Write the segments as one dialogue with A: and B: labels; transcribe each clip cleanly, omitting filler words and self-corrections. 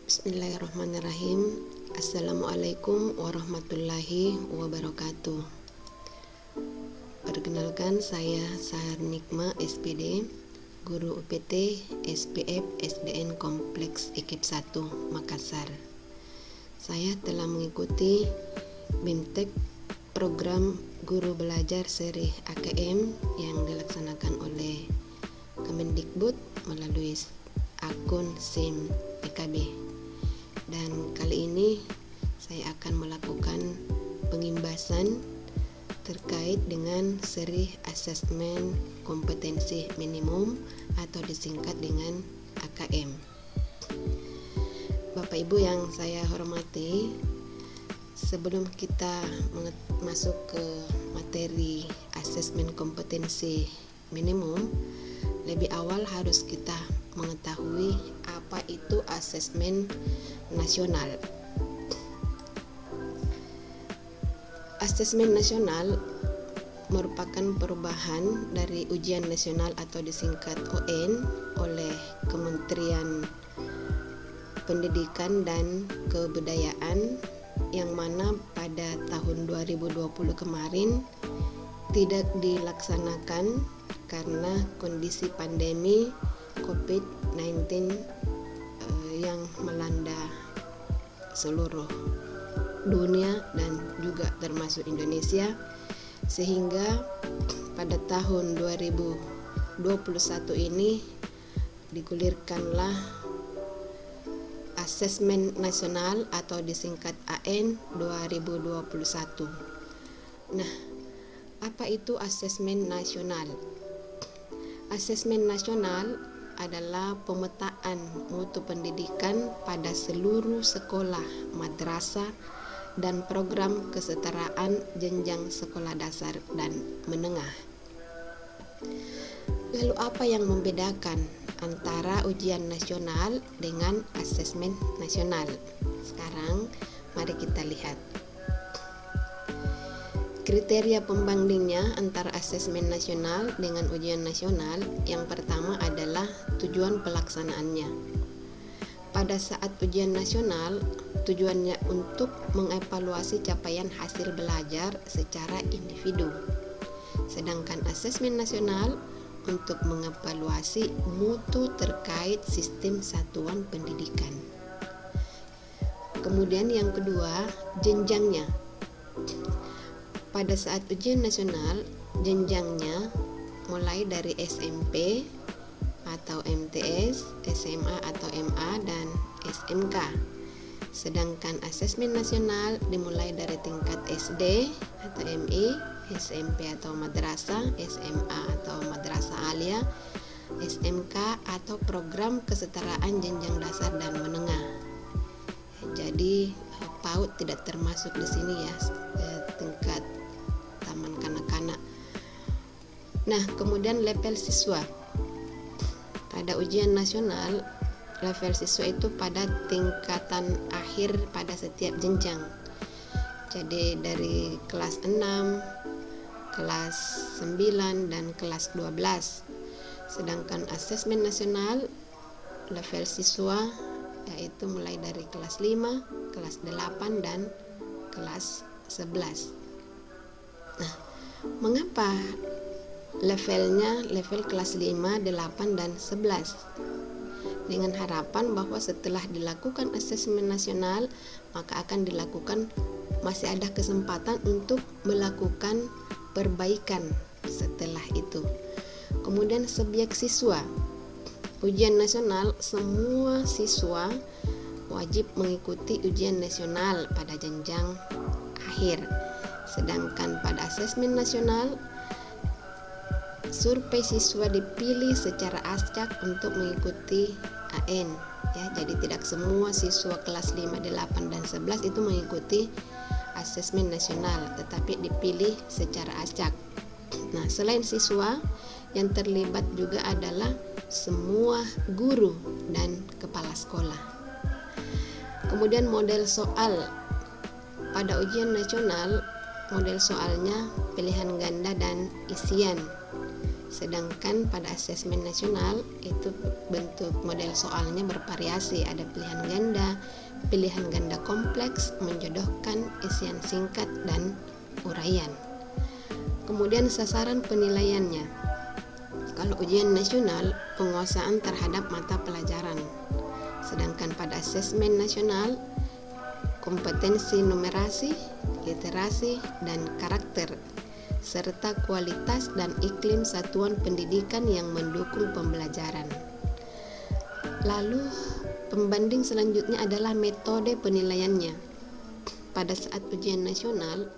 A: Bismillahirrahmanirrahim. Assalamualaikum warahmatullahi wabarakatuh. Perkenalkan, saya Sahar Nikma SPD, Guru UPT SPF SDN Kompleks IKIP 1 Makassar. Saya telah mengikuti BIMTEK program Guru Belajar Seri AKM yang dilaksanakan oleh Kemendikbud melalui akun SIM PKB. Dan kali ini saya akan melakukan pengimbasan terkait dengan seri asesmen kompetensi minimum atau disingkat dengan AKM. Bapak Ibu yang saya hormati, sebelum kita masuk ke materi asesmen kompetensi minimum, lebih awal harus kita mengetahui apa itu asesmen nasional. Asesmen nasional merupakan perubahan dari ujian nasional atau disingkat UN oleh Kementerian Pendidikan dan Kebudayaan, yang mana pada tahun 2020 kemarin tidak dilaksanakan karena kondisi pandemi COVID-19 yang melanda seluruh dunia dan juga termasuk Indonesia, sehingga pada tahun 2021 ini digulirkanlah asesmen nasional atau disingkat AN 2021. Nah, apa itu asesmen nasional? Asesmen nasional adalah pemetaan mutu pendidikan pada seluruh sekolah madrasah dan program kesetaraan jenjang sekolah dasar dan menengah. Lalu apa yang membedakan antara ujian nasional dengan asesmen nasional? Sekarang mari kita lihat. Kriteria pembandingnya antara asesmen nasional dengan ujian nasional, yang pertama adalah tujuan pelaksanaannya. Pada saat ujian nasional, tujuannya untuk mengevaluasi capaian hasil belajar secara individu. Sedangkan asesmen nasional untuk mengevaluasi mutu terkait sistem satuan pendidikan. Kemudian yang kedua, jenjangnya. Pada saat ujian nasional, jenjangnya mulai dari SMP atau MTS, SMA atau MA, dan SMK. Sedangkan asesmen nasional dimulai dari tingkat SD atau MI, SMP atau madrasah, SMA atau madrasah alia, SMK atau program kesetaraan jenjang dasar dan menengah. Jadi PAUD tidak termasuk di sini ya, tingkat taman kanak-kanak. Nah, kemudian level siswa. Pada ujian nasional, level siswa itu pada tingkatan akhir pada setiap jenjang. Jadi dari kelas 6, kelas 9, dan kelas 12. Sedangkan asesmen nasional level siswa yaitu mulai dari kelas 5, kelas 8, dan kelas 11. Nah, mengapa levelnya level kelas 5, 8, dan 11? Dengan harapan bahwa setelah dilakukan asesmen nasional, maka akan dilakukan, masih ada kesempatan untuk melakukan perbaikan setelah itu. Kemudian subjek siswa. Ujian nasional, semua siswa wajib mengikuti ujian nasional pada jenjang akhir. Sedangkan pada asesmen nasional, survei siswa dipilih secara acak untuk mengikuti AN ya. Jadi tidak semua siswa kelas 5, 8, dan 11 itu mengikuti asesmen nasional, tetapi dipilih secara acak. Nah, selain siswa, yang terlibat juga adalah semua guru dan kepala sekolah. Kemudian model soal. Pada ujian nasional, model soalnya pilihan ganda dan isian. Sedangkan pada asesmen nasional itu bentuk model soalnya bervariasi, ada pilihan ganda kompleks, menjodohkan, isian singkat, dan uraian. Kemudian sasaran penilaiannya. Kalau ujian nasional, penguasaan terhadap mata pelajaran. Sedangkan pada asesmen nasional, kompetensi numerasi, literasi, dan karakter, serta kualitas dan iklim satuan pendidikan yang mendukung pembelajaran. Lalu, pembanding selanjutnya adalah metode penilaiannya. Pada saat ujian nasional,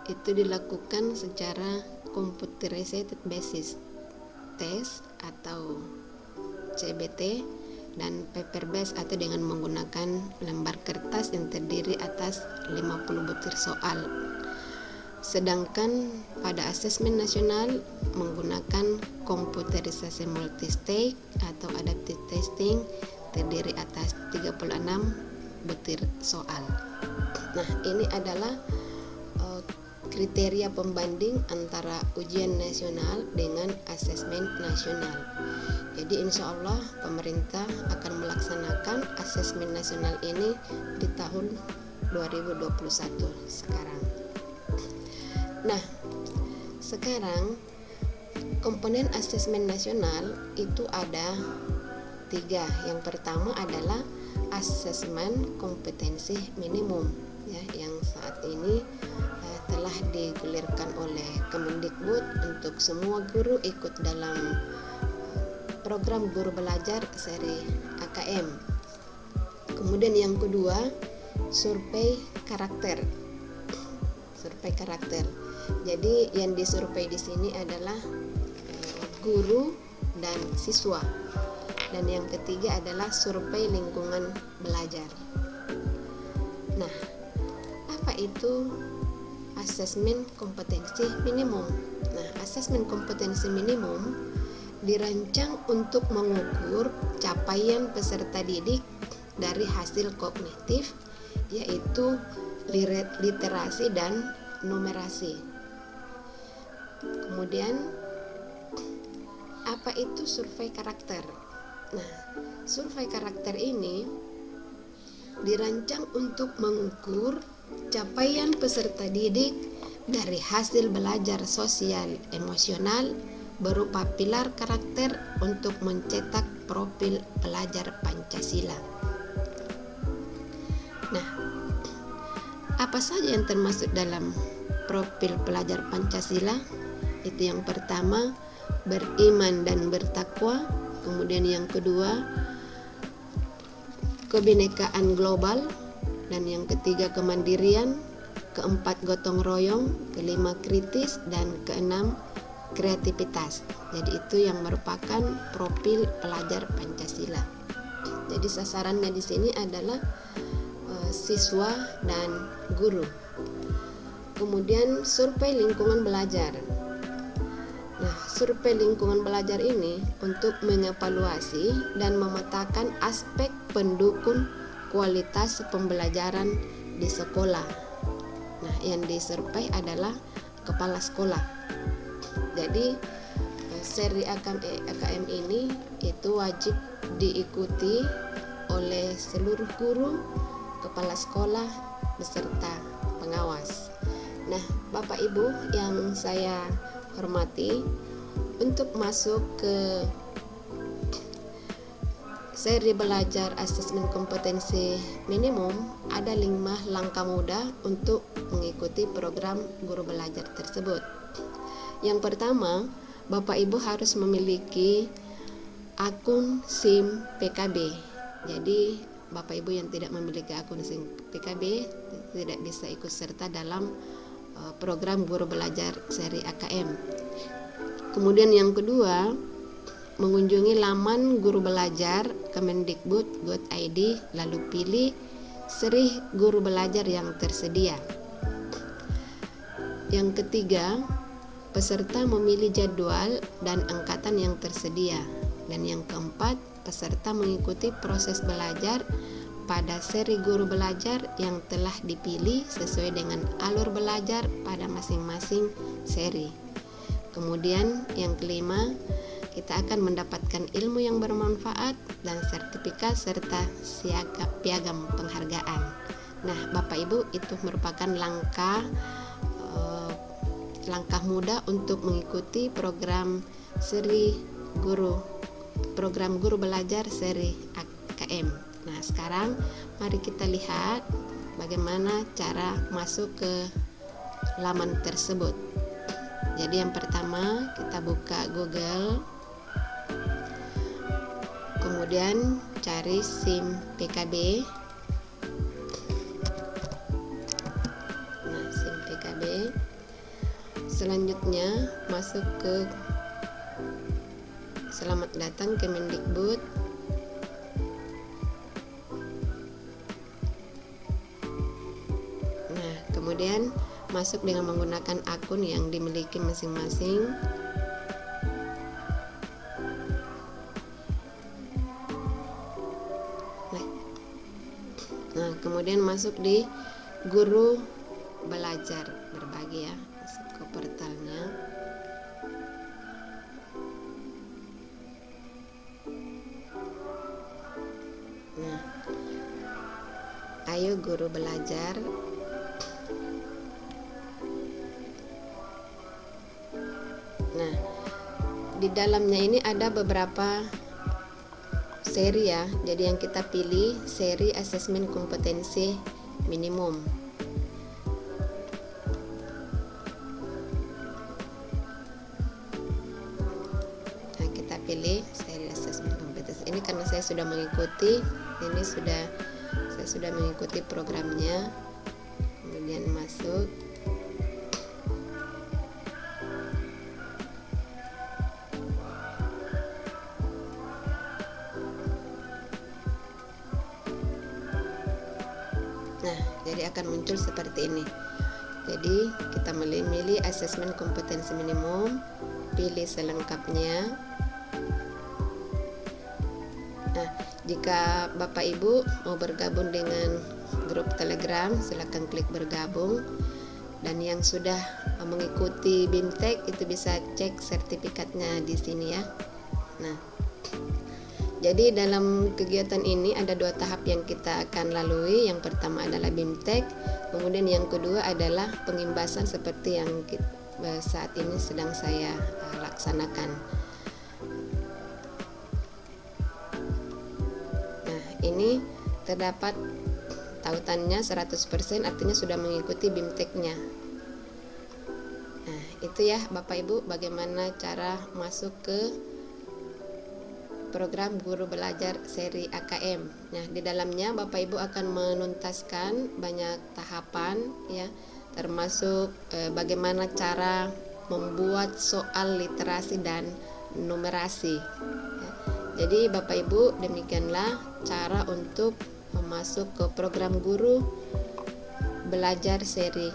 A: itu dilakukan secara computerized basis test atau CBT dan paper based atau dengan menggunakan lembar kertas yang terdiri atas 50 butir soal. Sedangkan pada asesmen nasional menggunakan komputerisasi multistage atau adaptive testing terdiri atas 36 butir soal. Nah, ini adalah kriteria pembanding antara ujian nasional dengan asesmen nasional. Jadi insya Allah pemerintah akan melaksanakan asesmen nasional ini di tahun 2021 sekarang. Nah, sekarang komponen asesmen nasional itu ada 3. Yang pertama adalah asesmen kompetensi minimum, ya, yang saat ini telah digulirkan oleh Kemendikbud untuk semua guru ikut dalam program guru belajar seri AKM. Kemudian yang kedua, survei karakter. Survei karakter. Jadi yang disurvei di sini adalah guru dan siswa. Dan yang ketiga adalah survei lingkungan belajar. Nah, apa itu asesmen kompetensi minimum? Nah, asesmen kompetensi minimum dirancang untuk mengukur capaian peserta didik dari hasil kognitif, yaitu literasi dan numerasi. Kemudian, apa itu survei karakter? Nah, survei karakter ini dirancang untuk mengukur capaian peserta didik dari hasil belajar sosial emosional berupa pilar karakter untuk mencetak profil pelajar Pancasila. Nah, apa saja yang termasuk dalam profil pelajar Pancasila? Itu yang pertama, beriman dan bertakwa. Kemudian yang kedua, kebinekaan global. Dan yang ketiga, kemandirian. Keempat, gotong royong. Kelima, kritis. Dan keenam, kreativitas. Jadi itu yang merupakan profil pelajar Pancasila. Jadi sasarannya di sini adalah siswa dan guru. Kemudian survei lingkungan belajar. Nah, survei lingkungan belajar ini untuk mengevaluasi dan memetakan aspek pendukung kualitas pembelajaran di sekolah. Nah, yang disurvei adalah kepala sekolah. Jadi seri AKM ini itu wajib diikuti oleh seluruh guru, kepala sekolah, beserta pengawas. Nah, Bapak Ibu yang saya hormati, untuk masuk ke seri belajar asesmen kompetensi minimum, ada 5 langkah mudah untuk mengikuti program guru belajar tersebut. Yang pertama, Bapak Ibu harus memiliki akun SIM PKB. Jadi Bapak Ibu yang tidak memiliki akun SIM PKB tidak bisa ikut serta dalam program guru belajar seri AKM. Kemudian yang kedua, mengunjungi laman guru belajar Kemendikbud.go.id, lalu pilih seri guru belajar yang tersedia. Yang ketiga, peserta memilih jadwal dan angkatan yang tersedia. Dan yang keempat, peserta mengikuti proses belajar pada seri guru belajar yang telah dipilih sesuai dengan alur belajar pada masing-masing seri. Kemudian yang kelima, kita akan mendapatkan ilmu yang bermanfaat dan sertifikat serta piagam penghargaan. Nah, Bapak Ibu, itu merupakan langkah mudah untuk mengikuti program guru belajar seri AKM. Nah, sekarang mari kita lihat bagaimana cara masuk ke laman tersebut. Jadi yang pertama, kita buka Google, kemudian cari SIM PKB. Nah, SIM PKB. Selanjutnya masuk ke Selamat datang Kemendikbud. Nah, kemudian masuk dengan menggunakan akun yang dimiliki masing-masing. Nah, kemudian masuk di guru belajar berbagi ya, masuk ke portalnya. Nah, ayo guru belajar. Nah, di dalamnya ini ada beberapa seri ya. Jadi yang kita pilih seri asesmen kompetensi minimum. Nah, kita pilih seri asesmen kompetensi. Ini karena saya sudah mengikuti, saya sudah mengikuti programnya. Kemudian masuk. Nah, jadi akan muncul seperti ini. Jadi kita milih asesmen kompetensi minimum, pilih selengkapnya. Nah, jika Bapak Ibu mau bergabung dengan grup Telegram, silakan klik bergabung. Dan yang sudah mengikuti BIMTEK itu bisa cek sertifikatnya di sini ya. Nah, jadi dalam kegiatan ini ada 2 tahap yang kita akan lalui. Yang pertama adalah BIMTEK, kemudian yang kedua adalah pengimbasan seperti yang saat ini sedang saya laksanakan. Nah, ini terdapat tautannya 100%, artinya sudah mengikuti BIMTEK-nya. Nah, itu ya Bapak Ibu bagaimana cara masuk ke program guru belajar seri AKM. Nah, di dalamnya Bapak Ibu akan menuntaskan banyak tahapan ya, termasuk bagaimana cara membuat soal literasi dan numerasi. Ya. Jadi Bapak Ibu, demikianlah cara untuk masuk ke program guru belajar seri